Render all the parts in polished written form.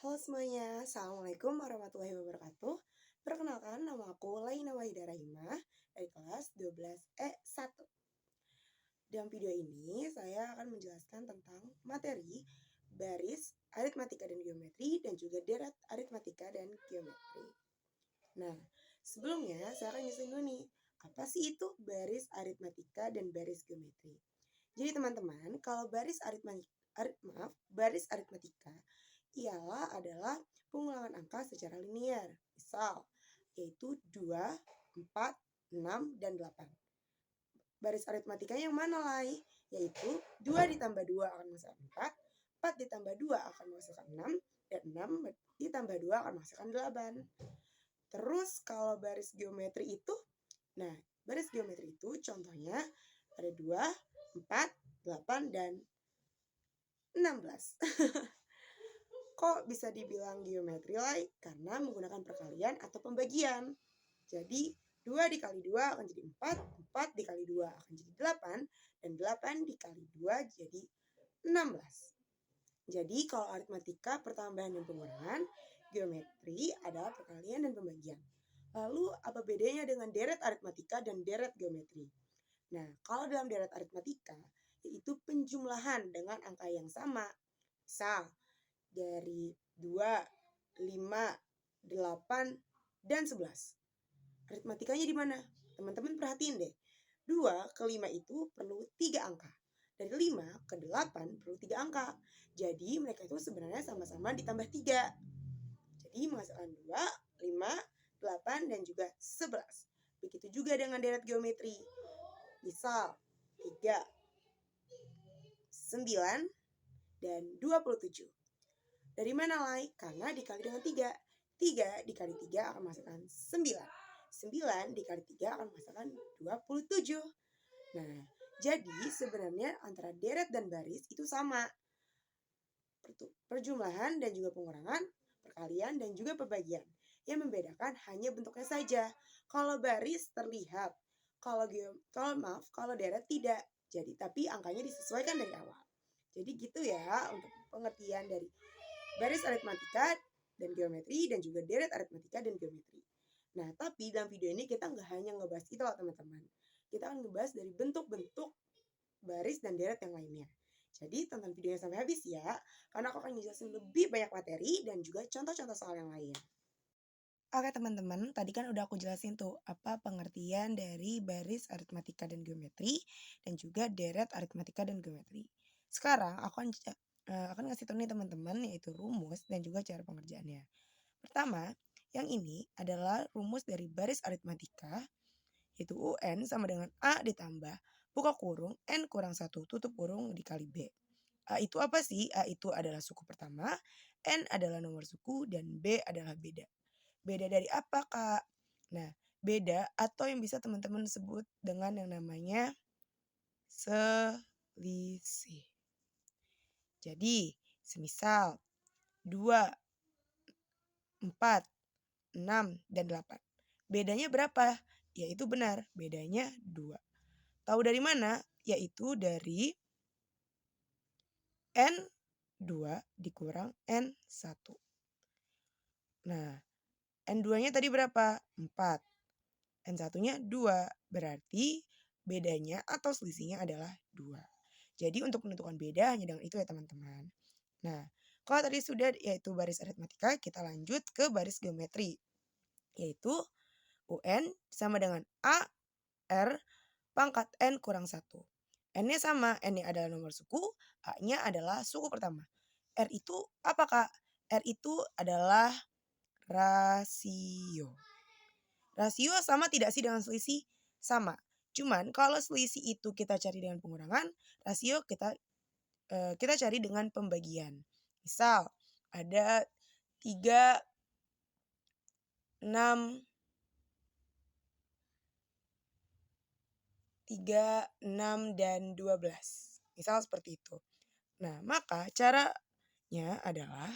Halo semuanya, Assalamualaikum warahmatullahi wabarakatuh. Perkenalkan, nama aku Laina Wahida Rahimah dari kelas 12E1. Dalam video ini, saya akan menjelaskan tentang materi baris aritmatika dan geometri dan juga deret aritmatika dan geometri. Nah, sebelumnya saya akan jelasin dulu nih, apa sih itu baris aritmatika dan baris geometri? Jadi teman-teman, kalau baris aritmatika ialah adalah pengulangan angka secara linear. Misal, yaitu 2, 4, 6, dan 8. Baris aritmatika yang mana, Lai? Yaitu 2 ditambah 2 akan menghasilkan 4, 4 ditambah 2 akan menghasilkan 6, dan 6 ditambah 2 akan menghasilkan 8. Terus kalau baris geometri itu, baris geometri itu contohnya ada 2, 4, 8, dan 16. Kok bisa dibilang geometri, Lai? Karena menggunakan perkalian atau pembagian. Jadi 2 dikali 2 akan jadi 4, 4 dikali 2 akan jadi 8, dan 8 dikali 2 jadi 16. Jadi kalau aritmatika pertambahan dan pengurangan, geometri adalah perkalian dan pembagian. Lalu apa bedanya dengan deret aritmatika dan deret geometri? Nah, kalau dalam deret aritmatika, yaitu penjumlahan dengan angka yang sama. Misal, dari 2, 5, 8, dan 11. Aritmatikanya di mana? Teman-teman perhatiin deh. 2 ke 5 itu perlu 3 angka. Dari 5 ke 8 perlu 3 angka. Jadi mereka itu sebenarnya sama-sama ditambah 3. Jadi menghasilkan 2, 5, 8, dan juga 11. Begitu juga dengan deret geometri. Misal 3, 9, dan 27. Dari mana, Lai? Karena dikali dengan 3. 3 dikali 3 akan menghasilkan 9. 9 dikali 3 akan menghasilkan 27. Nah, jadi sebenarnya antara deret dan baris itu sama. Perjumlahan dan juga pengurangan, perkalian dan juga pembagian. Yang membedakan hanya bentuknya saja. Kalau baris terlihat, kalau deret tidak. Jadi tapi angkanya disesuaikan dari awal. Jadi gitu ya untuk pengertian dari baris aritmatika dan geometri dan juga deret aritmatika dan geometri. Nah, tapi dalam video ini kita nggak hanya ngebahas itu loh teman-teman. Kita akan ngebahas dari bentuk-bentuk baris dan deret yang lainnya. Jadi tonton videonya sampai habis ya, karena aku akan jelasin lebih banyak materi dan juga contoh-contoh soal yang lain. Oke teman-teman, tadi kan udah aku jelasin tuh apa pengertian dari baris aritmatika dan geometri dan juga deret aritmatika dan geometri. Sekarang aku akan ngasih tahu nih teman-teman yaitu rumus dan juga cara pengerjaannya. Pertama, yang ini adalah rumus dari baris aritmatika yaitu UN sama dengan A ditambah buka kurung N kurang 1 tutup kurung dikali B. A itu apa sih? A itu adalah suku pertama, N adalah nomor suku, dan B adalah beda. Beda dari apa, Kak? Nah, beda atau yang bisa teman-teman sebut dengan yang namanya selisih. Jadi, semisal 2, 4, 6, dan 8. Bedanya berapa? Yaitu benar, bedanya 2. Tahu dari mana? Yaitu dari N2 dikurang N1. Nah, N2-nya tadi berapa? 4. N1-nya 2. Berarti bedanya atau selisihnya adalah 2. Jadi untuk menentukan beda hanya dengan itu ya teman-teman. Nah, kalau tadi sudah yaitu baris aritmatika, kita lanjut ke baris geometri. Yaitu UN sama dengan A R pangkat N kurang 1. N-nya sama, N-nya adalah nomor suku, A-nya adalah suku pertama. R itu apa, Kak? R itu adalah rasio. Rasio sama tidak sih dengan selisih? Sama. Cuman kalau selisih itu kita cari dengan pengurangan, rasio kita cari dengan pembagian. Misal ada 3, 6, 3, 6, dan 12. Misal seperti itu. Nah, maka caranya adalah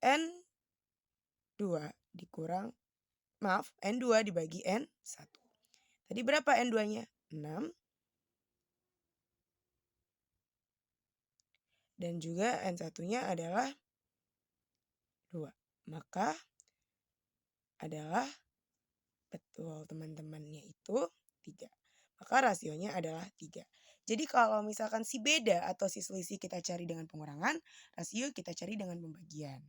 N2 dibagi N1. Tadi berapa N2-nya? 6. Dan juga N1-nya adalah maka adalah betul teman-teman, yaitu 3. Maka rasionya adalah 3. Jadi kalau misalkan si beda atau si selisih kita cari dengan pengurangan, rasio kita cari dengan pembagian.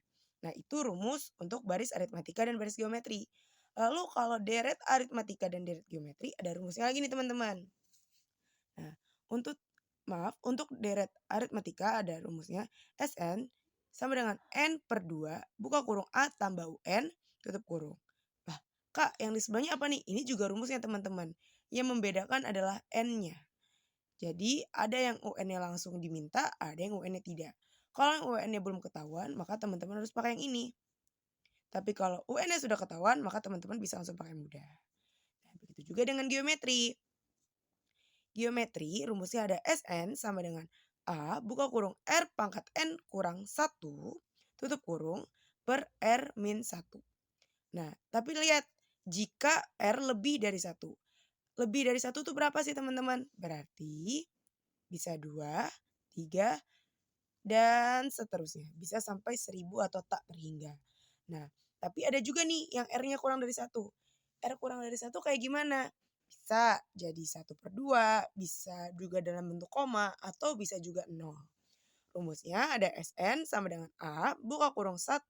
Nah, itu rumus untuk baris aritmatika dan baris geometri. Lalu kalau deret aritmatika dan deret geometri ada rumusnya lagi nih teman-teman. Nah, untuk deret aritmatika ada rumusnya Sn sama dengan N per 2 buka kurung A tambah UN tutup kurung. Lah, Kak, yang di sebelahnya apa nih? Ini juga rumusnya teman-teman. Yang membedakan adalah N-nya. Jadi ada yang UN-nya langsung diminta, ada yang UN-nya tidak. Kalau yang UN-nya belum ketahuan, maka teman-teman harus pakai yang ini. Tapi kalau UN-nya sudah ketahuan, maka teman-teman bisa langsung pakai yang mudah. Nah, begitu juga dengan geometri. Geometri rumusnya ada Sn sama dengan A buka kurung R pangkat N kurang 1 tutup kurung per R min 1. Nah, tapi lihat jika R lebih dari 1. Lebih dari 1 itu berapa sih teman-teman? Berarti bisa 2, 3, dan seterusnya. Bisa sampai 1000 atau tak terhingga. Nah, tapi ada juga nih yang R-nya kurang dari 1. R kurang dari 1 kayak gimana? Bisa jadi 1/2, bisa juga dalam bentuk koma, atau bisa juga 0. Rumusnya ada Sn sama dengan A buka kurung 1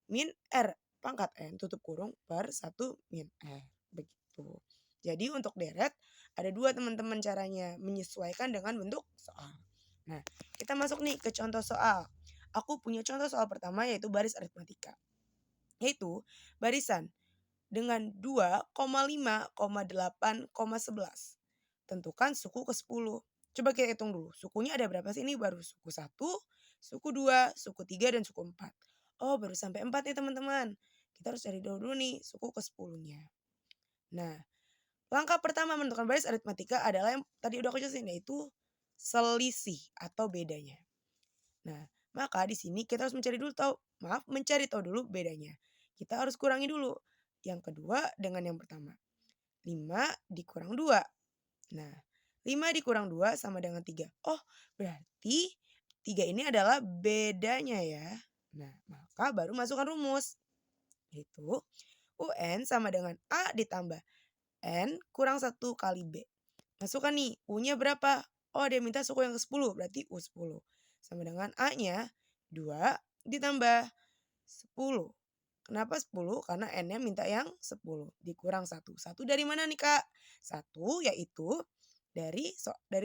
min R pangkat N tutup kurung per 1 min R. Begitu. Jadi untuk deret ada 2 teman-teman caranya menyesuaikan dengan bentuk soal. Nah, kita masuk nih ke contoh soal. Aku punya contoh soal pertama yaitu baris aritmatika. Yaitu barisan dengan 2,5,8,11. Tentukan suku ke-10. Coba kita hitung dulu. Sukunya ada berapa sih? Ini baru suku 1, suku 2, suku 3, dan suku 4. Oh, baru sampai 4 nih teman-teman. Kita harus cari dulu nih suku ke-10-nya. Nah, langkah pertama menentukan baris aritmatika adalah yang tadi udah aku jelasin, yaitu selisih atau bedanya. Nah, maka di sini kita harus mencari tahu dulu bedanya. Kita harus kurangi dulu yang kedua dengan yang pertama. 5 dikurang 2. Nah, 5 dikurang 2 sama dengan 3. Oh, berarti 3 ini adalah bedanya ya. Nah, maka baru masukkan rumus. Yaitu UN sama dengan A ditambah N kurang 1 kali B. Masukkan nih, U-nya berapa? Oh, dia minta suku yang ke-10, berarti U10. Sama dengan A-nya 2 ditambah 10. Kenapa 10? Karena N-nya minta yang 10 dikurang 1. 1 dari mana nih, Kak? 1 yaitu dari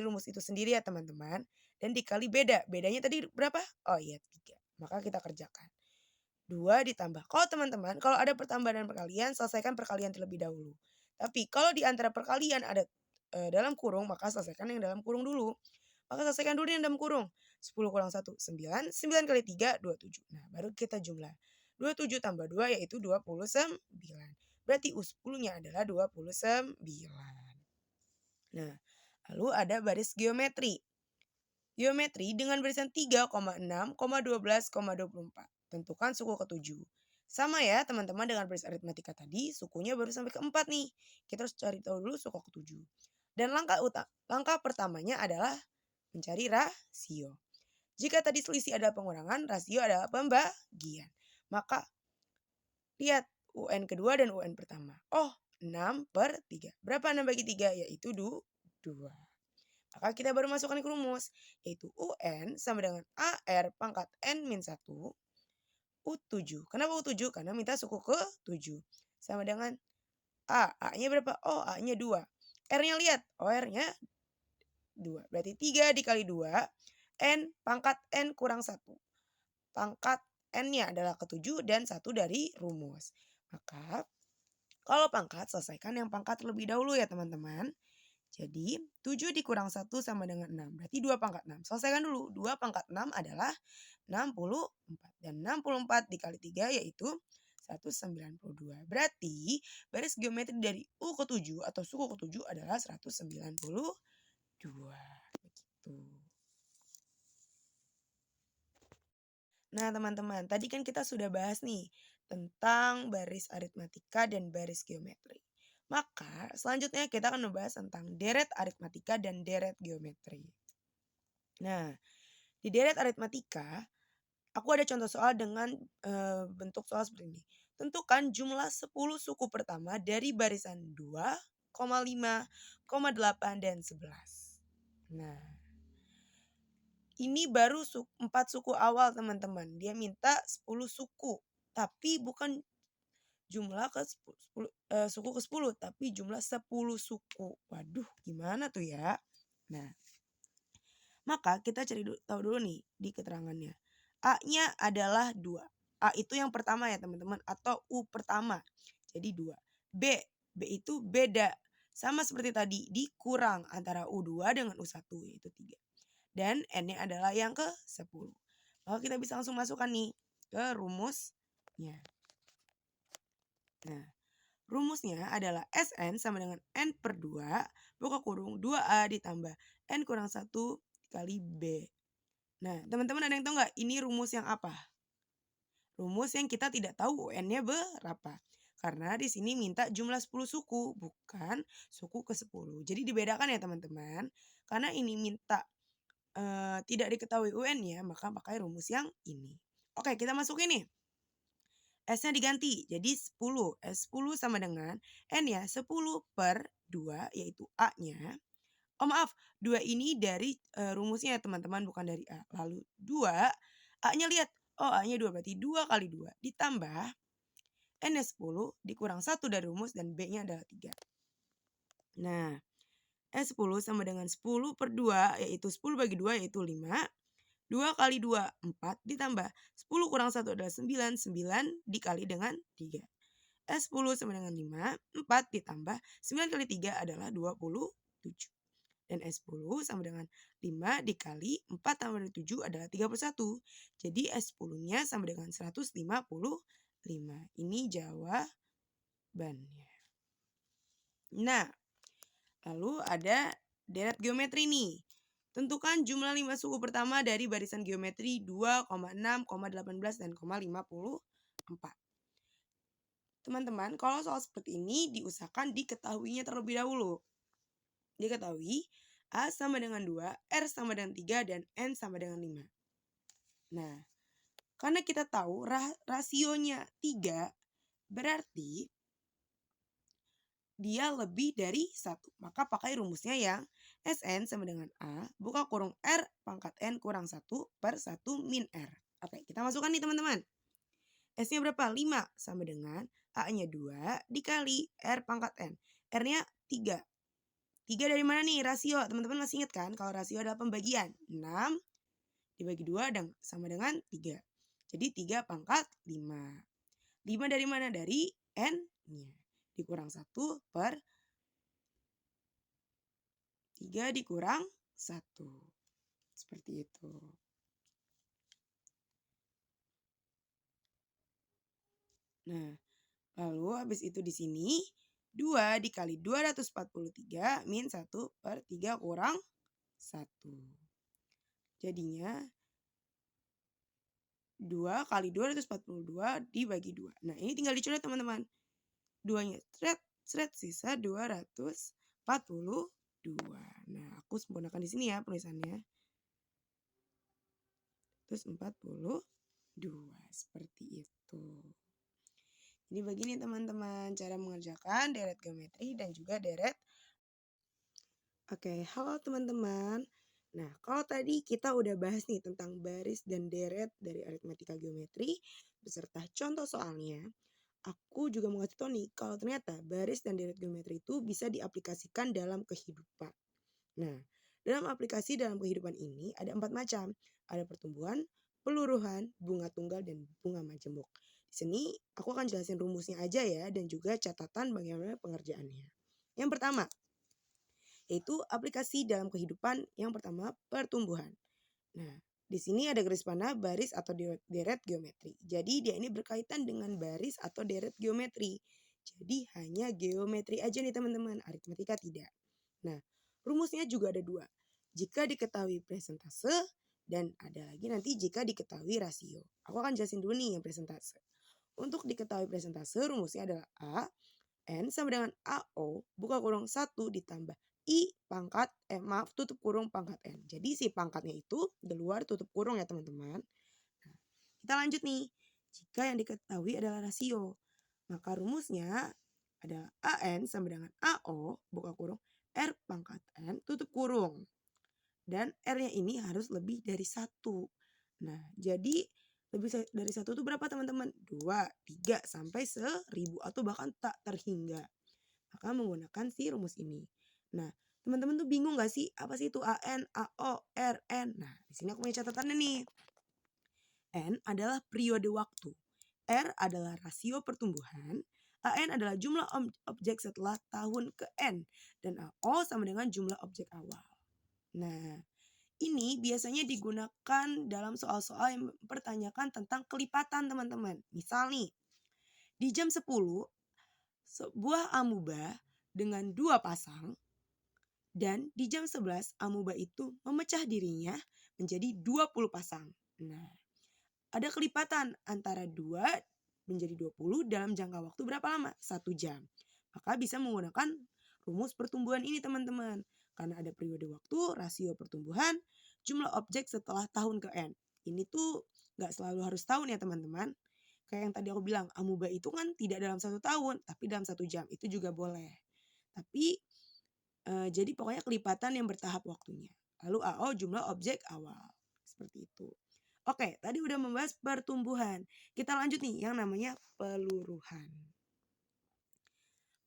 rumus itu sendiri ya, teman-teman. Dan dikali beda. Bedanya tadi berapa? Oh iya, 3. Maka kita kerjakan. 2 ditambah. Kalau teman-teman, kalau ada pertambahan dan perkalian, selesaikan perkalian terlebih dahulu. Tapi kalau di antara perkalian ada dalam kurung, maka selesaikan yang dalam kurung dulu. Maka selesaikan dulu yang dalam kurung. 10 kurang 1, 9. 9 kali 3, 27. Nah, baru kita jumlah. 27 tambah 2 yaitu 29. Berarti U10-nya adalah 29. Nah, lalu ada baris geometri. Geometri dengan barisan 3,6,12,24. Tentukan suku ke-7. Sama ya teman-teman dengan baris aritmatika tadi, sukunya baru sampai ke-4 nih. Kita harus cari tahu dulu suku ke-7. Dan langkah pertamanya adalah mencari rasio. Jika tadi selisih adalah pengurangan, rasio adalah pembagian. Maka lihat UN kedua dan UN pertama. Oh, 6/3. Berapa 6 bagi 3? Yaitu 2. Maka kita baru masukkan ke rumus, yaitu UN sama dengan AR pangkat N min 1 U7. Kenapa U7? Karena minta suku ke-7. Sama dengan A. A-nya berapa? Oh, A-nya 2. R-nya lihat. Oh, R-nya 2. Berarti 3 dikali 2. N pangkat N kurang 1. Pangkat N-nya adalah ke-7 dan 1 dari rumus. Maka kalau pangkat, selesaikan yang pangkat terlebih dahulu ya teman-teman. Jadi 7 dikurang 1 sama dengan 6. Berarti 2 pangkat 6. Selesaikan dulu. 2 pangkat 6 adalah 64. Dan 64 dikali 3 yaitu 192. Berarti baris geometri dari U ke-7 atau suku ke-7 adalah 192. Begitu. Nah teman-teman, tadi kan kita sudah bahas nih tentang baris aritmatika dan baris geometri. Maka selanjutnya kita akan membahas tentang deret aritmatika dan deret geometri. Nah, di deret aritmatika Aku ada contoh soal dengan bentuk soal seperti ini. Tentukan jumlah 10 suku pertama dari barisan 2, 5, 8, dan 11. Nah, ini baru 4 suku awal teman-teman. Dia minta 10 suku. Tapi bukan jumlah suku ke-10, tapi jumlah 10 suku. Waduh, gimana tuh ya? Nah, maka kita tahu dulu nih di keterangannya. A-nya adalah 2. A itu yang pertama ya teman-teman, atau U pertama. Jadi 2. B itu beda. Sama seperti tadi, dikurang antara U2 dengan U1 yaitu 3. Dan N-nya adalah yang ke-10. Maka kita bisa langsung masukkan nih ke rumusnya. Nah, rumusnya adalah Sn sama dengan N per 2 buka kurung 2A ditambah N kurang 1 kali B. Nah, teman-teman ada yang tahu nggak ini rumus yang apa? Rumus yang kita tidak tahu UN-nya berapa. Karena di sini minta jumlah 10 suku, bukan suku ke-10. Jadi dibedakan ya teman-teman. Karena ini minta tidak diketahui UN-nya, maka pakai rumus yang ini. Oke, kita masukin nih. S-nya diganti jadi 10. S10 sama dengan N-nya 10 per 2 yaitu A-nya. Oh maaf, 2 ini dari rumusnya ya teman-teman, bukan dari A. Lalu 2, A-nya lihat. Oh A-nya 2 berarti 2 kali 2 ditambah N-nya 10 dikurang 1 dari rumus dan B-nya adalah 3. Nah, S10 sama dengan 10 per 2 yaitu 10 bagi 2 yaitu 5. 2 kali 2, 4 ditambah 10 kurang 1 adalah 9. 9 dikali dengan 3. S10 sama dengan 5, 4 ditambah 9 kali 3 adalah 27. Dan S10 sama dengan 5 dikali 4 tambah dari 7 adalah 31. Jadi S10-nya sama dengan 155. Ini jawabannya. Nah, lalu ada deret geometri nih. Tentukan jumlah 5 suku pertama dari barisan geometri 2, 6, 18, dan 54. Teman-teman, kalau soal seperti ini diusahakan diketahuinya terlebih dahulu. Diketahui A sama dengan 2, R sama dengan 3, dan N sama dengan 5. Nah, karena kita tahu rasionya 3, berarti dia lebih dari 1. Maka pakai rumusnya yang Sn sama dengan A buka kurung R pangkat N kurang 1 per 1 min R. Oke, kita masukkan nih teman-teman. S-nya berapa? 5 sama dengan A-nya 2 dikali R pangkat N. R-nya 3. 3 dari mana nih rasio? Teman-teman masih ingat kan kalau rasio adalah pembagian. 6 dibagi 2 dan sama dengan 3. Jadi 3 pangkat 5. 5 dari mana? Dari N-nya. Dikurang 1 per 3 dikurang 1. Seperti itu. Nah, lalu habis itu di sini 2 dikali 243 min 1 per 3 kurang 1. Jadinya 2 kali 242 dibagi 2. Nah, ini tinggal dicoret teman-teman. 2-nya seret sisa 242. Nah, aku sempurnakan di sini ya penulisannya. Terus 42. Seperti itu. Jadi begini teman-teman cara mengerjakan deret geometri dan juga deret. Oke, halo teman-teman. Nah, kalau tadi kita udah bahas nih tentang baris dan deret dari aritmatika geometri beserta contoh soalnya. Aku juga mau kasih tau nih kalau ternyata baris dan deret geometri itu bisa diaplikasikan dalam kehidupan. Nah, dalam aplikasi dalam kehidupan ini ada 4 macam. Ada pertumbuhan, peluruhan, bunga tunggal, dan bunga majemuk. Di sini aku akan jelasin rumusnya aja ya dan juga catatan bagaimana pengerjaannya. Yang pertama, yaitu aplikasi dalam kehidupan. Yang pertama, pertumbuhan. Nah, di sini ada garis panah baris atau deret geometri. Jadi dia ini berkaitan dengan baris atau deret geometri. Jadi hanya geometri aja nih teman-teman, aritmatika tidak. Nah, rumusnya juga ada 2. Jika diketahui presentase dan ada lagi nanti jika diketahui rasio. Aku akan jelasin dulu nih yang presentase. Untuk diketahui presentase rumusnya adalah A N sama dengan AO buka kurung 1 ditambah I pangkat tutup kurung pangkat N. Jadi si pangkatnya itu di luar tutup kurung ya teman-teman. Nah, kita lanjut nih. Jika yang diketahui adalah rasio, maka rumusnya adalah AN sama dengan AO buka kurung R pangkat N tutup kurung. Dan R-nya ini harus lebih dari 1. Nah, jadi lebih dari 1 itu berapa teman-teman? 2, 3, sampai 1000 atau bahkan tak terhingga. Maka menggunakan si rumus ini. Nah, teman-teman tuh bingung gak sih apa sih itu AN, AO, R, N? Nah, di sini aku punya catatannya nih. N adalah periode waktu. R adalah rasio pertumbuhan. AN adalah jumlah objek setelah tahun ke N. Dan AO sama dengan jumlah objek awal. Nah, ini biasanya digunakan dalam soal-soal yang mempertanyakan tentang kelipatan teman-teman. Misal nih, di jam 10, sebuah amuba dengan 2 pasang. Dan di jam 11, amuba itu memecah dirinya menjadi 20 pasang. Nah, ada kelipatan antara 2 menjadi 20 dalam jangka waktu berapa lama? 1 jam. Maka bisa menggunakan rumus pertumbuhan ini teman-teman. Karena ada periode waktu, rasio pertumbuhan, jumlah objek setelah tahun ke N. Ini tuh gak selalu harus tahun ya teman-teman. Kayak yang tadi aku bilang, amuba itu kan tidak dalam 1 tahun, tapi dalam 1 jam. Itu juga boleh. Tapi jadi pokoknya kelipatan yang bertahap waktunya. Lalu AO jumlah objek awal. Seperti itu. Oke, tadi udah membahas pertumbuhan. Kita lanjut nih yang namanya peluruhan.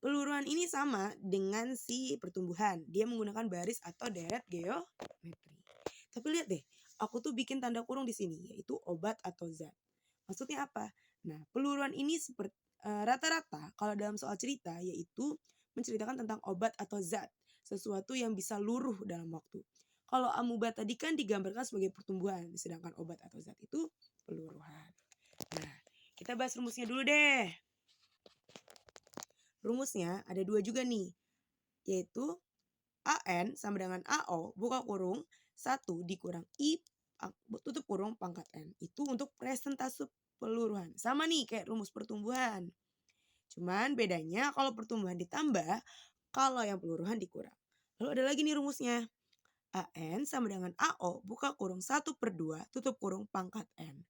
Peluruhan ini sama dengan si pertumbuhan. Dia menggunakan baris atau deret geometri. Tapi lihat deh, aku tuh bikin tanda kurung di sini, yaitu obat atau zat. Maksudnya apa? Nah, peluruhan ini seperti rata-rata kalau dalam soal cerita yaitu menceritakan tentang obat atau zat, sesuatu yang bisa luruh dalam waktu. Kalau amuba tadi kan digambarkan sebagai pertumbuhan, sedangkan obat atau zat itu peluruhan. Nah, kita bahas rumusnya dulu deh. Rumusnya ada 2 juga nih, yaitu AN sama dengan AO buka kurung 1 dikurang I tutup kurung pangkat N. Itu untuk presentase peluruhan. Sama nih kayak rumus pertumbuhan. Cuman bedanya kalau pertumbuhan ditambah, kalau yang peluruhan dikurang. Lalu ada lagi nih rumusnya. AN sama dengan AO buka kurung 1/2 tutup kurung pangkat N.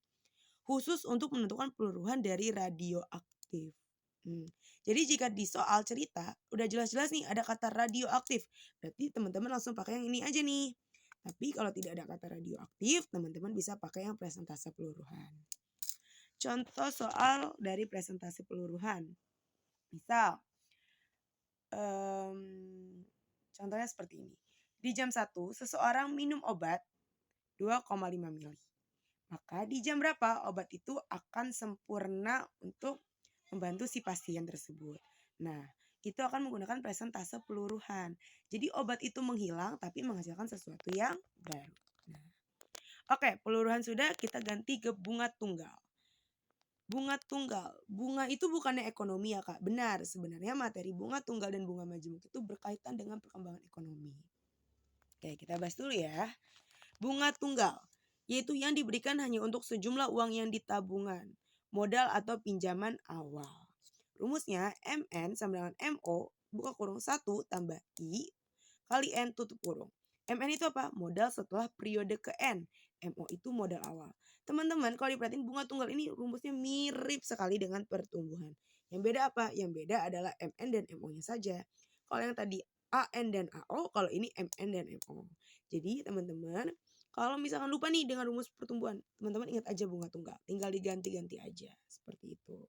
Khusus untuk menentukan peluruhan dari radioaktif. Jadi jika di soal cerita udah jelas-jelas nih ada kata radioaktif. Berarti teman-teman langsung pakai yang ini aja nih. Tapi kalau tidak ada kata radioaktif, teman-teman bisa pakai yang presentase peluruhan. Contoh soal dari presentase peluruhan. Misal, contohnya seperti ini. Di jam 1, seseorang minum obat 2,5 mili. Maka di jam berapa obat itu akan sempurna untuk membantu si pasien tersebut. Nah, itu akan menggunakan presentase peluruhan. Jadi obat itu menghilang tapi menghasilkan sesuatu yang baru. Nah, oke, peluruhan sudah, kita ganti ke bunga tunggal. Bunga tunggal. Bunga itu bukannya ekonomi ya Kak. Benar, sebenarnya materi bunga tunggal dan bunga majemuk itu berkaitan dengan perkembangan ekonomi. Oke, kita bahas dulu ya. Bunga tunggal, yaitu yang diberikan hanya untuk sejumlah uang yang ditabungan, modal atau pinjaman awal. Rumusnya MN sama dengan MO buka kurung 1 tambah I kali N tutup kurung. MN itu apa? Modal setelah periode ke N. MO itu modal awal. Teman-teman kalau diperhatiin bunga tunggal ini rumusnya mirip sekali dengan pertumbuhan. Yang beda apa? Yang beda adalah MN dan MO-nya saja. Kalau yang tadi AN dan AO, kalau ini MN dan MO. Jadi teman-teman kalau misalkan lupa nih dengan rumus pertumbuhan, teman-teman ingat aja bunga tunggal. Tinggal diganti-ganti aja. Seperti itu.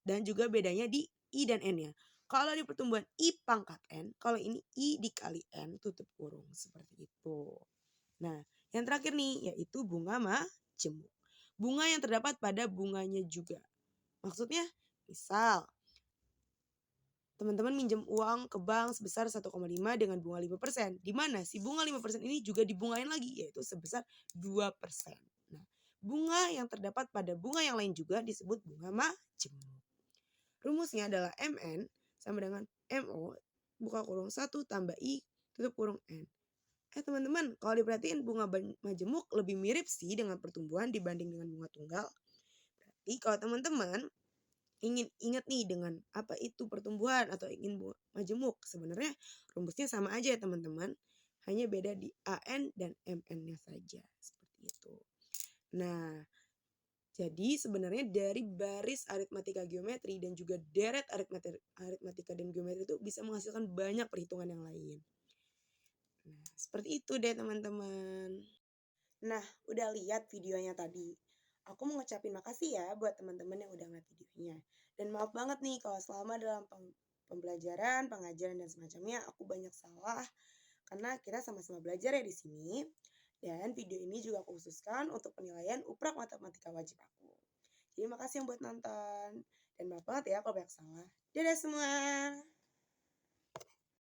Dan juga bedanya di I dan N-nya. Kalau di pertumbuhan I pangkat N, kalau ini I dikali N tutup kurung. Seperti itu. Nah, yang terakhir nih yaitu bunga majemuk. Bunga yang terdapat pada bunganya juga. Maksudnya, misal teman-teman minjem uang ke bank sebesar 1,5 dengan bunga 5%. Di mana si bunga 5% ini juga dibungain lagi, yaitu sebesar 2%. Nah, bunga yang terdapat pada bunga yang lain juga disebut bunga majemuk. Rumusnya adalah MN sama dengan MO buka kurung 1 tambah I tutup kurung N. Teman-teman, kalau diperhatiin bunga majemuk lebih mirip sih dengan pertumbuhan dibanding dengan bunga tunggal. Berarti kalau teman-teman ingin ingat nih dengan apa itu pertumbuhan atau ingin bunga majemuk, sebenarnya rumusnya sama aja ya teman-teman. Hanya beda di AN dan MN-nya saja. Seperti itu. Nah, Jadi sebenarnya dari baris aritmatika geometri dan juga deret aritmatika dan geometri itu bisa menghasilkan banyak perhitungan yang lain. Nah, seperti itu deh teman-teman. Nah, udah lihat videonya tadi. Aku mau ngucapin makasih ya buat teman-teman yang udah ngeliat videonya. Dan maaf banget nih kalau selama dalam pembelajaran, pengajaran dan semacamnya aku banyak salah karena kita sama-sama belajar ya di sini. Dan video ini juga aku khususkan untuk penilaian uprak matematika wajib aku. Jadi makasih yang buat nonton. Dan maaf banget ya kalau banyak salah. Dadah semua.